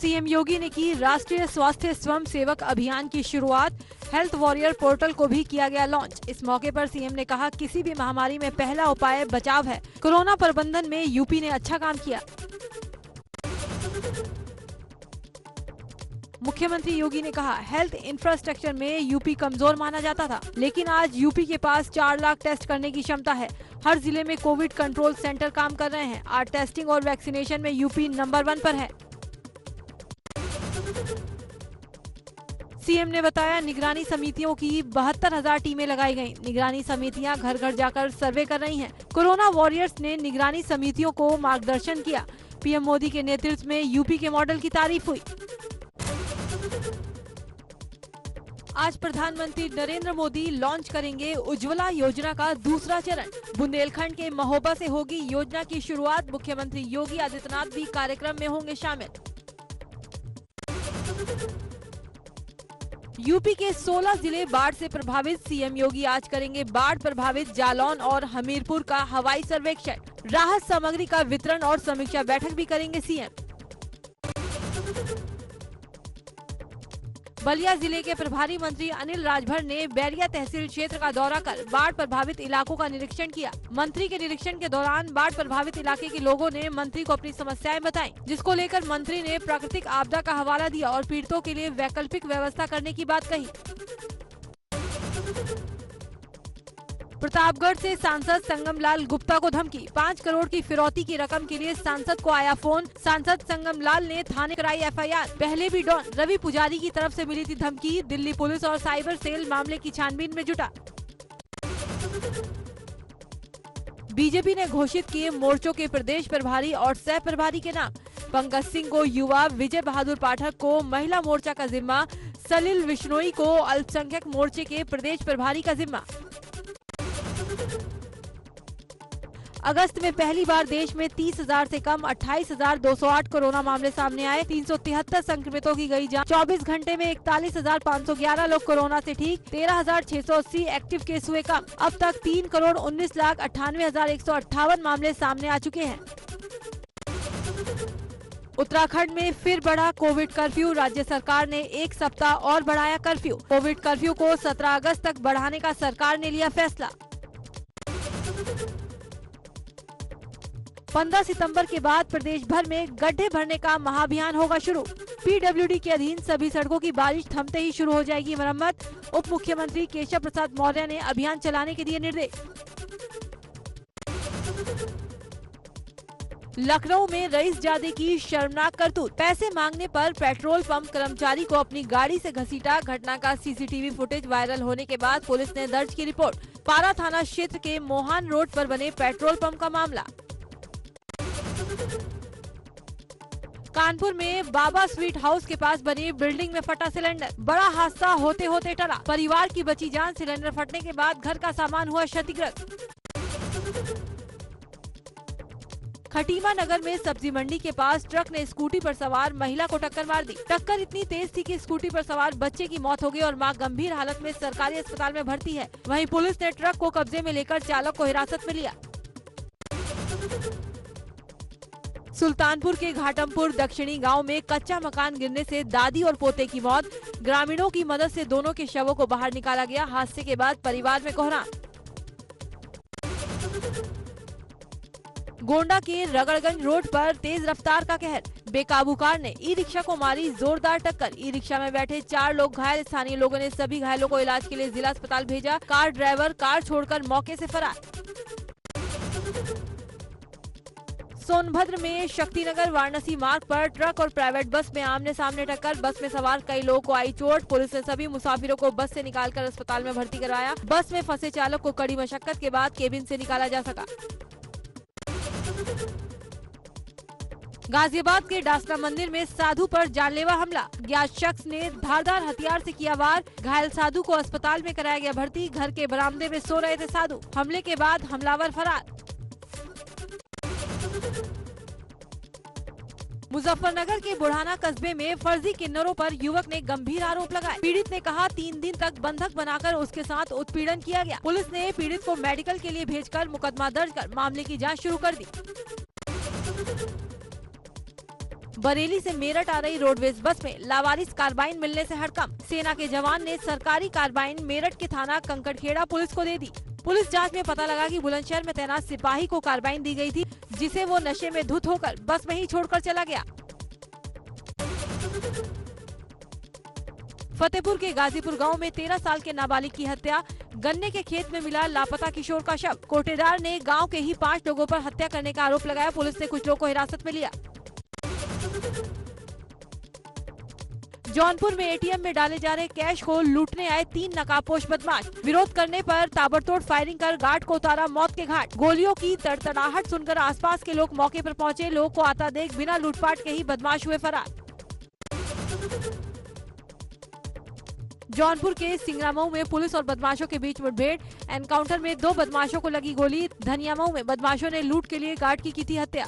CM योगी ने की राष्ट्रीय स्वास्थ्य स्वयं सेवक अभियान की शुरुआत। हेल्थ वॉरियर पोर्टल को भी किया गया लॉन्च। इस मौके पर सीएम ने कहा, किसी भी महामारी में पहला उपाय बचाव है। कोरोना प्रबंधन में यूपी ने अच्छा काम किया। मुख्यमंत्री योगी ने कहा, हेल्थ इंफ्रास्ट्रक्चर में यूपी कमजोर माना जाता था, लेकिन आज यूपी के पास 4 लाख टेस्ट करने की क्षमता है। हर जिले में कोविड कंट्रोल सेंटर काम कर रहे हैं। आज टेस्टिंग और वैक्सीनेशन में यूपी नंबर 1 पर है। सीएम ने बताया, निगरानी समितियों की 72,000 टीमें लगाई गयी। निगरानी समितियां घर घर जाकर सर्वे कर रही हैं। कोरोना वॉरियर्स ने निगरानी समितियों को मार्गदर्शन किया। पीएम मोदी के नेतृत्व में यूपी के मॉडल की तारीफ हुई। आज प्रधानमंत्री नरेंद्र मोदी लॉन्च करेंगे उज्ज्वला योजना का दूसरा चरण। बुंदेलखंड के महोबा से होगी योजना की शुरुआत। मुख्यमंत्री योगी आदित्यनाथ भी कार्यक्रम में होंगे शामिल। यूपी के 16 जिले बाढ़ से प्रभावित। सीएम योगी आज करेंगे बाढ़ प्रभावित जालौन और हमीरपुर का हवाई सर्वेक्षण। राहत सामग्री का वितरण और समीक्षा बैठक भी करेंगे सीएम। बलिया जिले के प्रभारी मंत्री अनिल राजभर ने बैरिया तहसील क्षेत्र का दौरा कर बाढ़ प्रभावित इलाकों का निरीक्षण किया। मंत्री के निरीक्षण के दौरान बाढ़ प्रभावित इलाके के लोगों ने मंत्री को अपनी समस्याएं बताई, जिसको लेकर मंत्री ने प्राकृतिक आपदा का हवाला दिया और पीड़ितों के लिए वैकल्पिक व्यवस्था करने की बात कही। प्रतापगढ़ से सांसद संगमलाल गुप्ता को धमकी। 5 करोड़ की फिरौती की रकम के लिए सांसद को आया फोन। सांसद संगमलाल ने थाने कराई एफआईआर। पहले भी डॉन रवि पुजारी की तरफ से मिली थी धमकी। दिल्ली पुलिस और साइबर सेल मामले की छानबीन में जुटा। बीजेपी ने घोषित किए मोर्चों के प्रदेश प्रभारी और सह प्रभारी के नाम। पंकज सिंह को युवा, विजय बहादुर पाठक को महिला मोर्चा का जिम्मा, सलिल विश्नोई को अल्पसंख्यक मोर्चे के प्रदेश प्रभारी का जिम्मा। अगस्त में पहली बार देश में 30,000 से कम 28,208 कोरोना मामले सामने आए। 373 संक्रमितों की गई जांच। 24 घंटे में 41,511 लोग कोरोना से ठीक। 13,680 एक्टिव केस हुए कम। अब तक 3,19,98,158 मामले सामने आ चुके हैं। उत्तराखंड में फिर बढ़ा कोविड कर्फ्यू। राज्य सरकार ने 1 सप्ताह और बढ़ाया कर्फ्यू। कोविड कर्फ्यू को 17 अगस्त तक बढ़ाने का सरकार ने लिया फैसला। 15 सितंबर के बाद प्रदेश भर में गड्ढे भरने का महाअभियान होगा शुरू। पीडब्ल्यूडी के अधीन सभी सड़कों की बारिश थमते ही शुरू हो जाएगी मरम्मत। उप मुख्यमंत्री केशव प्रसाद मौर्य ने अभियान चलाने के दिए निर्देश। लखनऊ में रईसजादे की शर्मनाक करतूत। पैसे मांगने पर पेट्रोल पंप कर्मचारी को अपनी गाड़ी से घसीटा। घटना का सीसीटीवी फुटेज वायरल होने के बाद पुलिस ने दर्ज की रिपोर्ट। पारा थाना क्षेत्र के मोहान रोड पर बने पेट्रोल पंप का मामला। कानपुर में बाबा स्वीट हाउस के पास बनी बिल्डिंग में फटा सिलेंडर। बड़ा हादसा होते होते टला। परिवार की बची जान। सिलेंडर फटने के बाद घर का सामान हुआ क्षतिग्रस्त। खटीमा नगर में सब्जी मंडी के पास ट्रक ने स्कूटी पर सवार महिला को टक्कर मार दी। टक्कर इतनी तेज थी कि स्कूटी पर सवार बच्चे की मौत हो गई और मां गंभीर हालत में सरकारी अस्पताल में भर्ती है। वहीं पुलिस ने ट्रक को कब्जे में लेकर चालक को हिरासत में लिया। सुल्तानपुर के घाटमपुर दक्षिणी गांव में कच्चा मकान गिरने से दादी और पोते की मौत। ग्रामीणों की मदद से दोनों के शवों को बाहर निकाला गया। हादसे के बाद परिवार में कोहराम। गोंडा के रगड़गंज रोड पर तेज रफ्तार का कहर। बेकाबू कार ने ई रिक्शा को मारी जोरदार टक्कर। ई रिक्शा में बैठे 4 लोग घायल। स्थानीय लोगों ने सभी घायलों को इलाज के लिए जिला अस्पताल भेजा। कार ड्राइवर कार छोड़कर मौके से फरार। सोनभद्र में शक्तिनगर वाराणसी मार्ग पर ट्रक और प्राइवेट बस में आमने सामने टक्कर। बस में सवार कई लोगों को आई चोट। पुलिस ने सभी मुसाफिरों को बस से निकालकर अस्पताल में भर्ती करवाया। बस में फंसे चालक को कड़ी मशक्कत के बाद केबिन से निकाला जा सका। गाजियाबाद के डासना मंदिर में साधु पर जानलेवा हमला। ज्ञात शख्स ने धारदार हथियार से किया वार। घायल साधु को अस्पताल में कराया गया भर्ती। घर के बरामदे में सो रहे थे साधु। हमले के बाद हमलावर फरार। मुजफ्फरनगर के बुढ़ाना कस्बे में फर्जी किन्नरों पर युवक ने गंभीर आरोप लगाए। पीड़ित ने कहा 3 दिन तक बंधक बनाकर उसके साथ उत्पीड़न किया गया। पुलिस ने पीड़ित को मेडिकल के लिए भेजकर मुकदमा दर्ज कर मामले की जांच शुरू कर दी। बरेली से मेरठ आ रही रोडवेज बस में लावारिस कार्बाइन मिलने से हड़कंप। सेना के जवान ने सरकारी कार्बाइन मेरठ के थाना कंकड़खेड़ा पुलिस को दे दी। पुलिस जांच में पता लगा कि बुलंदशहर में तैनात सिपाही को कार्बाइन दी गई थी, जिसे वो नशे में धुत होकर बस में ही छोड़कर चला गया। फतेहपुर के गाजीपुर गांव में 13 साल के नाबालिग की हत्या। गन्ने के खेत में मिला लापता किशोर का शव। कोटेदार ने गांव के ही 5 लोगों पर हत्या करने का आरोप लगाया। पुलिस ने कुछ लोगों को हिरासत में लिया। जौनपुर में एटीएम में डाले जा रहे कैश को लूटने आए 3 नकाबपोश बदमाश। विरोध करने पर ताबड़तोड़ फायरिंग कर गार्ड को उतारा मौत के घाट। गोलियों की तड़तड़ाहट सुनकर आसपास के लोग मौके पर पहुंचे। लोग को आता देख बिना लूटपाट के ही बदमाश हुए फरार। जौनपुर के सिंगरामऊ में पुलिस और बदमाशों के बीच मुठभेड़। एनकाउंटर में 2 बदमाशों को लगी गोली। धनियामऊ में बदमाशों ने लूट के लिए गार्ड की थी हत्या।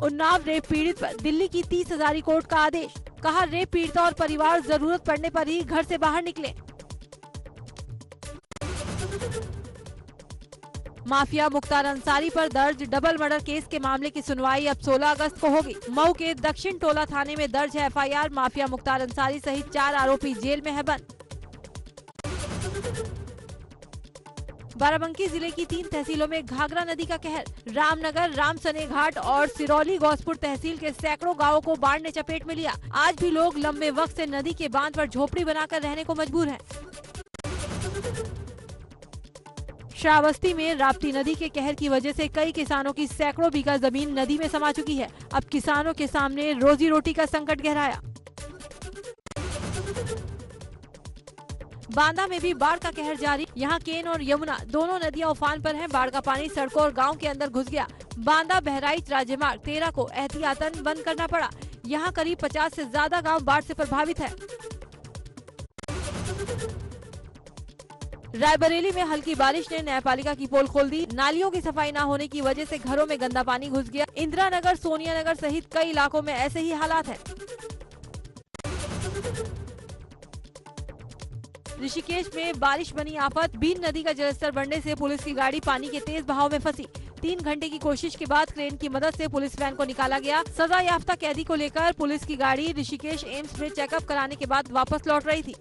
उन्नाव रेप पीड़ित पर दिल्ली की 30 हजारी कोर्ट का आदेश। कहा, रेप पीड़िता और परिवार जरूरत पड़ने पर ही घर से बाहर निकले। माफिया मुख्तार अंसारी पर दर्ज डबल मर्डर केस के मामले की सुनवाई अब 16 अगस्त को होगी। मऊ के दक्षिण टोला थाने में दर्ज है एफआईआर। माफिया मुख्तार अंसारी सहित 4 आरोपी जेल में है बंद। बाराबंकी जिले की 3 तहसीलों में घाघरा नदी का कहर। रामनगर, रामसने घाट और सिरौली गौसपुर तहसील के सैकड़ों गांवों को बाढ़ ने चपेट में लिया। आज भी लोग लंबे वक्त से नदी के बांध पर झोपड़ी बनाकर रहने को मजबूर हैं। श्रावस्ती में राप्ती नदी के कहर की वजह से कई किसानों की सैकड़ों बीघा जमीन नदी में समा चुकी है। अब किसानों के सामने रोजी रोटी का संकट गहराया। बांदा में भी बाढ़ का कहर जारी। यहाँ केन और यमुना दोनों नदियां उफान पर हैं। बाढ़ का पानी सड़कों और गांव के अंदर घुस गया। बांदा बहराइच राज्यमार्ग 13 को एहतियातन बंद करना पड़ा। यहाँ करीब 50 से ज्यादा गांव बाढ़ से प्रभावित है। रायबरेली में हल्की बारिश ने न्यायपालिका की पोल खोल दी। नालियों की सफाई न होने की वजह से घरों में गंदा पानी घुस गया। इंदिरा नगर, सोनिया नगर सहित कई इलाकों में ऐसे ही हालात हैं। ऋषिकेश में बारिश बनी आफत। बीन नदी का जलस्तर बढ़ने से पुलिस की गाड़ी पानी के तेज बहाव में फंसी। 3 घंटे की कोशिश के बाद क्रेन की मदद से पुलिस वैन को निकाला गया। सजा याफ्ता कैदी को लेकर पुलिस की गाड़ी ऋषिकेश एम्स में चेकअप कराने के बाद वापस लौट रही थी।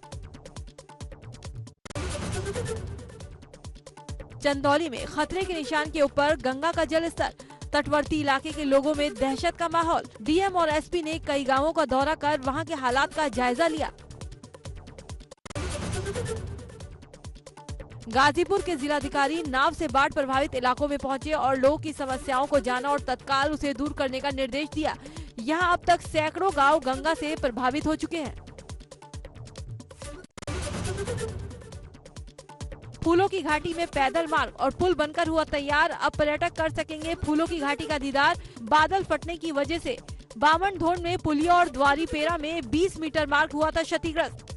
चंदौली में खतरे के निशान के ऊपर गंगा का जल स्तर। तटवर्ती इलाके के लोगों में दहशत का माहौल। डीएम और एसपी ने कई गांवों का दौरा कर वहां के हालात का जायजा लिया। गाजीपुर के जिलाधिकारी नाव से बाढ़ प्रभावित इलाकों में पहुंचे और लोगों की समस्याओं को जाना और तत्काल उसे दूर करने का निर्देश दिया। यहां अब तक सैकड़ों गांव गंगा से प्रभावित हो चुके हैं। फूलों की घाटी में पैदल मार्ग और पुल बनकर हुआ तैयार। अब पर्यटक कर सकेंगे फूलों की घाटी का दीदार। बादल फटने की वजह से बामनढोण में पुलिया और द्वारीपेरा में 20 मीटर मार्ग हुआ था क्षतिग्रस्त।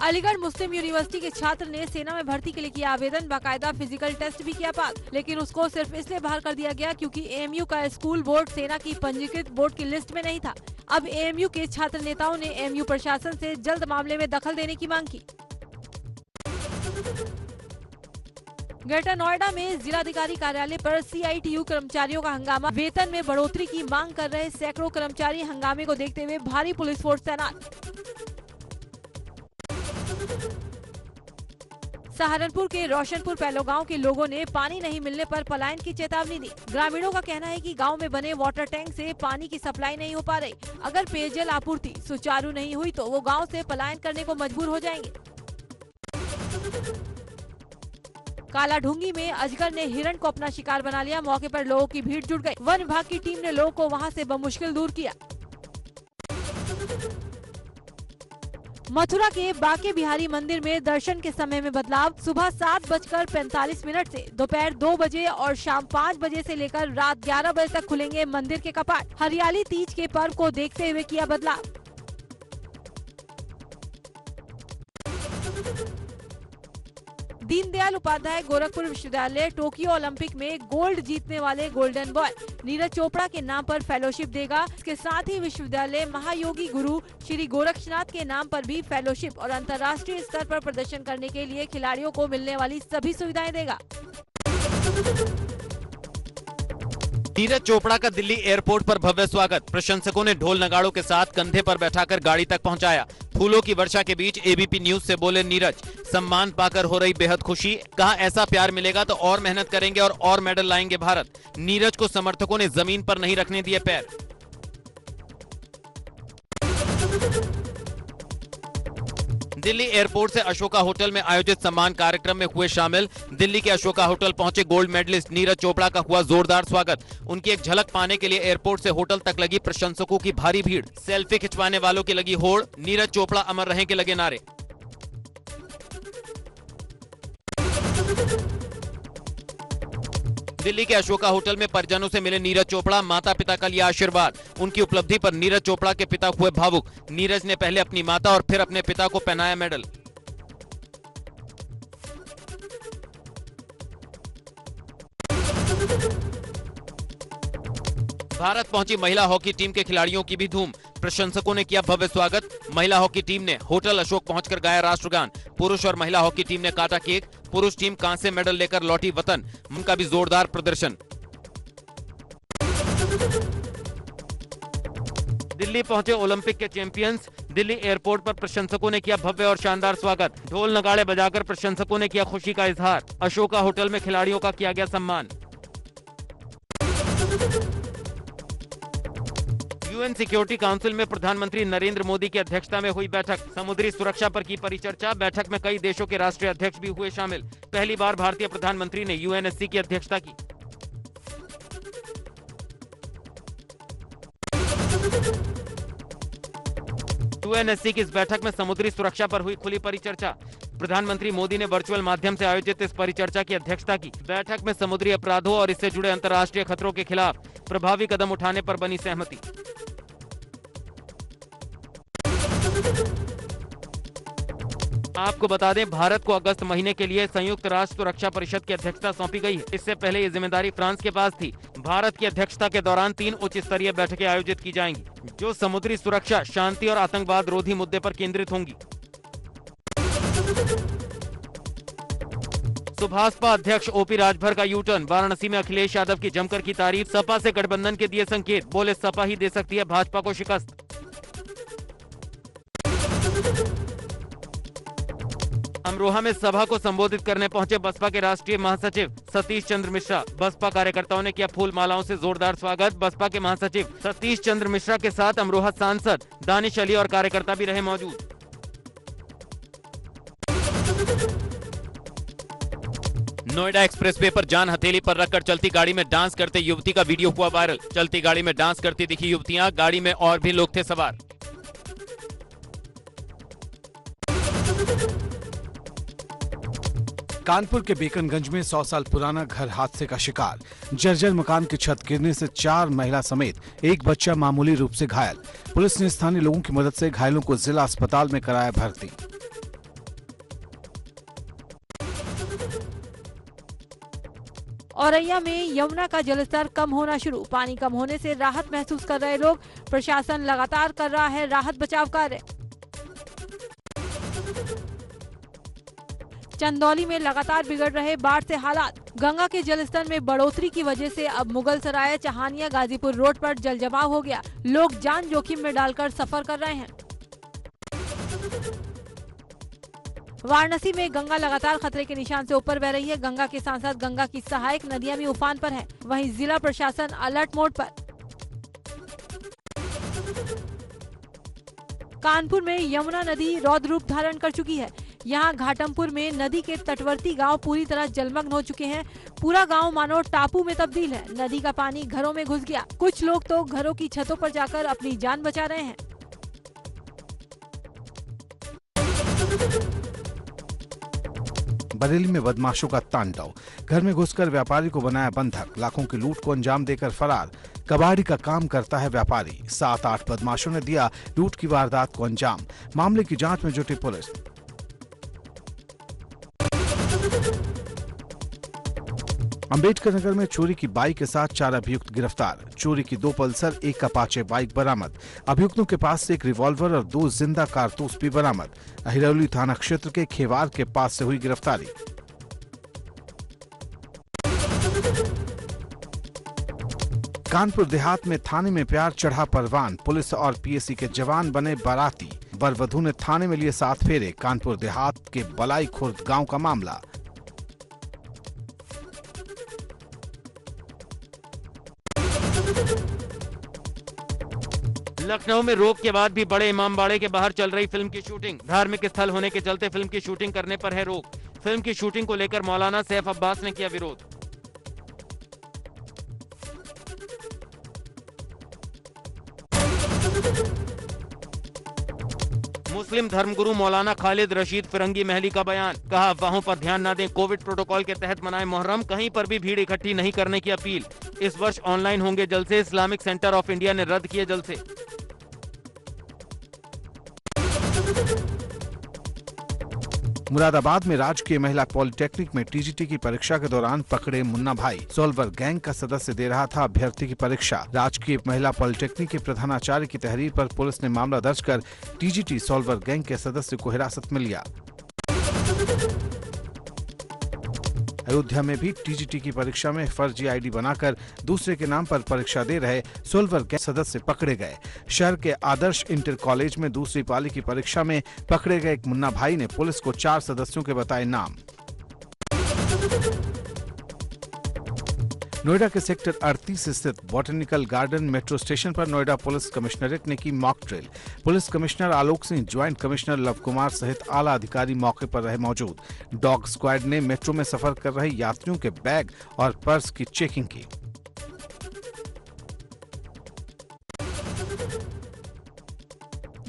अलीगढ़ मुस्लिम यूनिवर्सिटी के छात्र ने सेना में भर्ती के लिए किया आवेदन। बाकायदा फिजिकल टेस्ट भी किया पास, लेकिन उसको सिर्फ इसलिए बाहर कर दिया गया क्योंकि एएमयू का स्कूल बोर्ड सेना की पंजीकृत बोर्ड की लिस्ट में नहीं था। अब एएमयू के छात्र नेताओं ने एएमयू प्रशासन से जल्द मामले में दखल देने की मांग की। ग्रेटर नोएडा में जिलाधिकारी कार्यालय पर सीआईटीयू कर्मचारियों का हंगामा। वेतन में बढ़ोतरी की मांग कर रहे सैकड़ों कर्मचारी हंगामे को देखते हुए भारी पुलिस फोर्स तैनात। सहारनपुर के रोशनपुर पैलो गांव के लोगों ने पानी नहीं मिलने पर पलायन की चेतावनी दी। ग्रामीणों का कहना है कि गांव में बने वाटर टैंक से पानी की सप्लाई नहीं हो पा रही। अगर पेयजल आपूर्ति सुचारू नहीं हुई तो वो गांव से पलायन करने को मजबूर हो जाएंगे। कालाढूंगी में अजगर ने हिरण को अपना शिकार बना लिया। मौके पर लोगों की भीड़ जुट गई। वन विभाग की टीम ने लोगों को वहां से बमुश्किल दूर किया। मथुरा के बांके बिहारी मंदिर में दर्शन के समय में बदलाव। सुबह 7:45 से दोपहर 2 बजे और शाम 5 बजे से लेकर रात 11 बजे तक खुलेंगे मंदिर के कपाट। हरियाली तीज के पर्व को देखते हुए किया बदलाव। दीनदयाल उपाध्याय गोरखपुर विश्वविद्यालय टोक्यो ओलंपिक में गोल्ड जीतने वाले गोल्डन बॉय नीरज चोपड़ा के नाम पर फेलोशिप देगा। इसके साथ ही विश्वविद्यालय महायोगी गुरु श्री गोरक्षनाथ के नाम पर भी फेलोशिप और अंतर्राष्ट्रीय स्तर पर प्रदर्शन करने के लिए खिलाड़ियों को मिलने वाली सभी सुविधाएं देगा। नीरज चोपड़ा का दिल्ली एयरपोर्ट पर भव्य स्वागत। प्रशंसकों ने ढोल नगाड़ों के साथ कंधे पर बैठाकर गाड़ी तक पहुंचाया। फूलों की वर्षा के बीच एबीपी न्यूज से बोले नीरज, सम्मान पाकर हो रही बेहद खुशी। कहा ऐसा प्यार मिलेगा तो और मेहनत करेंगे और मेडल लाएंगे भारत। नीरज को समर्थकों ने जमीन पर नहीं रखने दिए पैर। दिल्ली एयरपोर्ट से अशोका होटल में आयोजित सम्मान कार्यक्रम में हुए शामिल। दिल्ली के अशोका होटल पहुंचे गोल्ड मेडलिस्ट नीरज चोपड़ा का हुआ जोरदार स्वागत। उनकी एक झलक पाने के लिए एयरपोर्ट से होटल तक लगी प्रशंसकों की भारी भीड़। सेल्फी खिंचवाने वालों की लगी होड़। नीरज चोपड़ा अमर रहें के लगे नारे। दिल्ली के अशोका होटल में परिजनों से मिले नीरज चोपड़ा। माता पिता का लिया आशीर्वाद। उनकी उपलब्धि पर नीरज चोपड़ा के पिता हुए भावुक। नीरज ने पहले अपनी माता और फिर अपने पिता को पहनाया मेडल। भारत पहुंची महिला हॉकी टीम के खिलाड़ियों की भी धूम। प्रशंसकों ने किया भव्य स्वागत। महिला हॉकी टीम ने होटल अशोक पहुंचकर गाया राष्ट्रगान। पुरुष और महिला हॉकी टीम ने काटा केक। पुरुष टीम कांस्य मेडल लेकर लौटी वतन। उनका भी जोरदार प्रदर्शन। दिल्ली पहुंचे ओलंपिक के चैंपियंस। दिल्ली एयरपोर्ट पर प्रशंसकों ने किया भव्य और शानदार स्वागत। ढोल नगाड़े बजाकर प्रशंसकों ने किया खुशी का इजहार। अशोका होटल में खिलाड़ियों का किया गया सम्मान। यूएन सिक्योरिटी काउंसिल में प्रधानमंत्री नरेंद्र मोदी की अध्यक्षता में हुई बैठक। समुद्री सुरक्षा पर की परिचर्चा। बैठक में कई देशों के राष्ट्रीय अध्यक्ष भी हुए शामिल। पहली बार भारतीय प्रधानमंत्री ने यूएनएससी की अध्यक्षता की। यूएनएससी की इस बैठक में समुद्री सुरक्षा पर हुई खुली परिचर्चा। प्रधानमंत्री मोदी ने वर्चुअल माध्यम से आयोजित इस परिचर्चा की अध्यक्षता की। बैठक में समुद्री अपराधों और इससे जुड़े अंतर्राष्ट्रीय खतरों के खिलाफ प्रभावी कदम उठाने पर बनी सहमति। आपको बता दें, भारत को अगस्त महीने के लिए संयुक्त राष्ट्र सुरक्षा परिषद की अध्यक्षता सौंपी गई है। इससे पहले ये जिम्मेदारी फ्रांस के पास थी। भारत की अध्यक्षता के दौरान 3 उच्च स्तरीय बैठकें आयोजित की जाएंगी, जो समुद्री सुरक्षा, शांति और आतंकवाद रोधी मुद्दे पर केंद्रित होंगी। सुभाषपा अध्यक्ष ओपी राजभर का यूटर्न। वाराणसी में अखिलेश यादव की जमकर की तारीफ। सपा से गठबंधन के दिए संकेत। बोले सपा ही दे सकती है भाजपा को शिकस्त। अमरोहा में सभा को संबोधित करने पहुंचे बसपा के राष्ट्रीय महासचिव सतीश चंद्र मिश्रा। बसपा कार्यकर्ताओं ने किया फूल मालाओं से जोरदार स्वागत। बसपा के महासचिव सतीश चंद्र मिश्रा के साथ अमरोहा सांसद दानिश अली और कार्यकर्ता भी रहे मौजूद। नोएडा एक्सप्रेसवे पर जान हथेली पर रखकर चलती गाड़ी में डांस करते युवती का वीडियो हुआ वायरल। चलती गाड़ी में डांस करती दिखी युवतियां। गाड़ी में और भी लोग थे सवार। कानपुर के बेकनगंज में 100 साल पुराना घर हादसे का शिकार। जर्जर मकान की छत गिरने से 4 महिला समेत एक बच्चा मामूली रूप से घायल। पुलिस ने स्थानीय लोगों की मदद से घायलों को जिला अस्पताल में कराया भर्ती। औरैया में यमुना का जलस्तर कम होना शुरू। पानी कम होने से राहत महसूस कर रहे लोग। प्रशासन लगातार कर रहा है राहत बचाव कार्य। चंदौली में लगातार बिगड़ रहे बाढ़ से हालात। गंगा के जलस्तर में बढ़ोतरी की वजह से अब मुगलसराय, चहानिया, गाजीपुर रोड पर जल जमाव हो गया। लोग जान जोखिम में डालकर सफर कर रहे हैं। वाराणसी में गंगा लगातार खतरे के निशान से ऊपर बह रही है। गंगा के साथ साथ गंगा की सहायक नदियां भी उफान पर हैं। वहीं जिला प्रशासन अलर्ट मोड पर। कानपुर में यमुना नदी रौद्र रूप धारण कर चुकी है। यहाँ घाटमपुर में नदी के तटवर्ती गांव पूरी तरह जलमग्न हो चुके हैं। पूरा गांव मानो टापू में तब्दील है। नदी का पानी घरों में घुस गया। कुछ लोग तो घरों की छतों पर जाकर अपनी जान बचा रहे हैं। बरेली में बदमाशों का तांडव। घर में घुसकर व्यापारी को बनाया बंधक। लाखों की लूट को अंजाम देकर फरार। कबाड़ी का काम करता है व्यापारी। 7-8 बदमाशों ने दिया लूट की वारदात को अंजाम। मामले की जांच में जुटी पुलिस। अंबेडकर नगर में चोरी की बाइक के साथ 4 अभियुक्त गिरफ्तार। चोरी की 2 पल्सर, 1 अपाचे बाइक बरामद। अभियुक्तों के पास से 1 रिवॉल्वर और 2 जिंदा कारतूस भी बरामद। अहिरौली थाना क्षेत्र के खेवार के पास से हुई गिरफ्तारी। कानपुर देहात में थाने में प्यार चढ़ा परवान, पुलिस और पीएसी के जवान बने बाराती। वर वधू ने थाने में लिए 7 फेरे। कानपुर देहात के बलाई खुर्द गांव का मामला। लखनऊ में रोक के बाद भी बड़े इमामबाड़े के बाहर चल रही फिल्म की शूटिंग। धार्मिक स्थल होने के चलते फिल्म की शूटिंग करने पर है रोक। फिल्म की शूटिंग को लेकर मौलाना सैफ अब्बास ने किया विरोध। मुस्लिम धर्मगुरु मौलाना खालिद रशीद फिरंगी महली का बयान। कहा, अफवाहों पर ध्यान न दें, कोविड प्रोटोकॉल के तहत मनाएं मुहर्रम, कहीं पर भी भीड़ इकट्ठी नहीं करने की अपील। इस वर्ष ऑनलाइन होंगे जलसे, इस्लामिक सेंटर ऑफ इंडिया ने रद्द किए जलसे। मुरादाबाद में राजकीय महिला पॉलिटेक्निक में टीजीटी की परीक्षा के दौरान पकड़े मुन्ना भाई। सोल्वर गैंग का सदस्य दे रहा था अभ्यर्थी की परीक्षा। राजकीय महिला पॉलिटेक्निक के प्रधानाचार्य की तहरीर पर पुलिस ने मामला दर्ज कर टीजीटी सोल्वर गैंग के सदस्य को हिरासत में लिया। अयोध्या में भी टीजीटी की परीक्षा में फर्जी आईडी बनाकर दूसरे के नाम पर परीक्षा दे रहे सोल्वर गैंग सदस्य पकड़े गए। शहर के आदर्श इंटर कॉलेज में दूसरी पाली की परीक्षा में पकड़े गए एक मुन्ना भाई ने पुलिस को 4 सदस्यों के बताए नाम। नोएडा के सेक्टर 38 स्थित बॉटनिकल गार्डन मेट्रो स्टेशन पर नोएडा पुलिस कमिश्नरेट ने की mock drill. Police commissioner Alok Singh, joint commissioner Lav Kumar सहित आला अधिकारी मौके पर रहे मौजूद। डॉग स्क्वाड ने मेट्रो में सफर कर रहे यात्रियों के बैग और पर्स की चेकिंग की।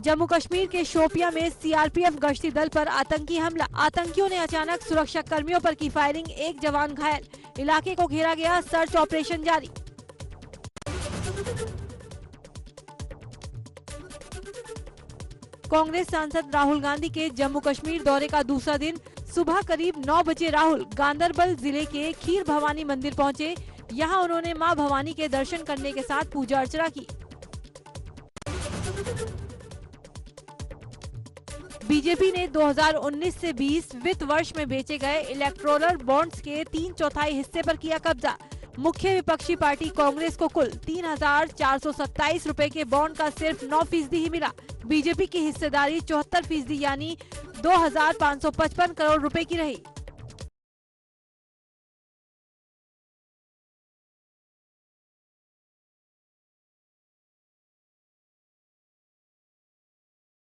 जम्मू कश्मीर के शोपिया में सीआरपीएफ गश्ती दल पर आतंकी हमला। आतंकियों ने अचानक सुरक्षा कर्मियों पर की फायरिंग, एक जवान घायल। इलाके को घेरा गया, सर्च ऑपरेशन जारी। कांग्रेस सांसद राहुल गांधी के जम्मू कश्मीर दौरे का दूसरा दिन। सुबह करीब 9 बजे राहुल गांदरबल जिले के खीर भवानी मंदिर पहुंचे। यहां उन्होंने मां भवानी के दर्शन करने के साथ पूजा अर्चना की। बीजेपी ने 2019 से 20 वित्त वर्ष में बेचे गए इलेक्टोरल बॉन्ड्स के 3/4 हिस्से पर किया कब्जा। मुख्य विपक्षी पार्टी कांग्रेस को कुल 3,427 रुपए के बॉन्ड का सिर्फ 9% ही मिला। बीजेपी की हिस्सेदारी 74% यानी 2,555 करोड़ रुपए की रही।